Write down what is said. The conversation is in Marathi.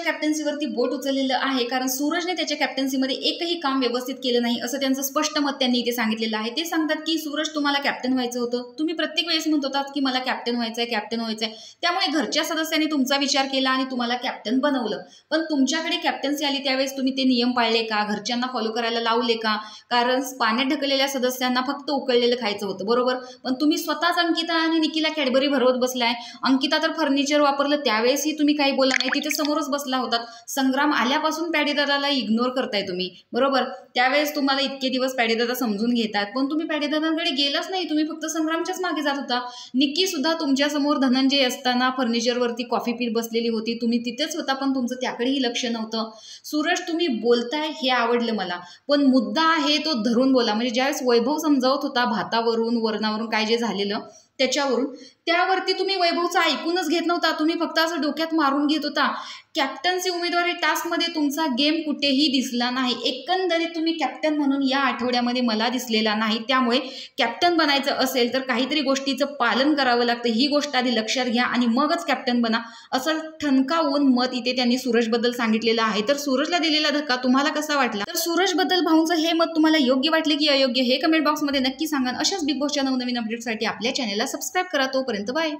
कॅप्टन्सीवरती बोट उचललेलं आहे, कारण सूरजने त्याच्या कॅप्टन्सीमध्ये एकही काम व्यवस्थित केलं नाही असं त्यांचं स्पष्ट मत त्यांनी इथे सांगितलेलं आहे। ते सांगतात की सूरज तुम्हाला कॅप्टन व्हायचं होतं, तुम्ही प्रत्येक वेळेस म्हणत होतात की मला कॅप्टन व्हायचंय कॅप्टन व्हायचंय, त्यामुळे घरच्या सदस्यांनी तुमचा विचार केला आणि तुम्हाला कॅप्टन बनवलं। पण तुमच्याकडे कॅप्टन्सी आली त्यावेळेस तुम्ही ते नियम पाळले का, घरच्यांना फॉलो करायला लावले का? कारण पाण्यात ढकललेल्या सदस्यांना फक्त उकळलेलं खायचं होतं, बरोबर? पण तुम्ही स्वतःच अंकिता आणि निकीला कॅडबरी भरवत बसलाय। अंकिता तर फर्निचर वापरलं त्यावेळेसही तुम्ही काही बोला नाही, तिथे समोरच बसला होतात। संग्राम आल्यापासून पॅडीदादाला इग्नोर करताय तुम्ही, बरोबर? त्यावेळेस तुम्हाला इतके दिवस पॅडीदादा समजून घेतात, पण तुम्ही पॅडीदादांकडे गेलाच नाही, तुम्ही फक्त संग्रामच्याच मागे जात होता। निकी सुद्धा तुमच्या समोर धनंजय असताना फर्निचरवरती कॉफी पीत बसलेली होती, तुम्ही तिथेच होता, पण तुमचं त्याकडेही लक्ष नव्हतं। सूरज तुम्ही बोलताय हे आवडलं मला, पण मुद्दा आहे तो धरून बोला। म्हणजे ज्यावेळेस वैभव समजावत होता भातावरून वरणावरून काय जे झालेलं त्याच्यावरून, त्यावरती तुम्ही वैभवचं ऐकूनच घेत नव्हता, तुम्ही फक्त असं डोक्यात मारून घेत होता। कॅप्टन्सी उमेदवारी टास्कमध्ये तुमचा गेम कुठेही दिसला नाही, एकंदरीत तुम्ही कॅप्टन म्हणून या आठवड्यामध्ये मला दिसलेला नाही। त्यामुळे कॅप्टन बनायचं असेल तर काहीतरी गोष्टीचं पालन करावं लागतं, ही गोष्ट आधी लक्षात घ्या आणि मगच कॅप्टन बना, असं ठणकावून मत इथे त्यांनी सूरजबद्दल सांगितलेलं आहे। तर सूरजला दिलेला धक्का तुम्हाला कसा वाटला? तर सूरजबद्दल भाऊंचं हे मत तुम्हाला योग्य वाटले की अयोग्य हे कमेंट बॉक्समध्ये नक्की सांगा। अशाच बिग बॉसच्या नवनवीन अपडेटसाठी आपल्या चॅनलला सबस्क्राईब करा। तोपर्यंत बाय।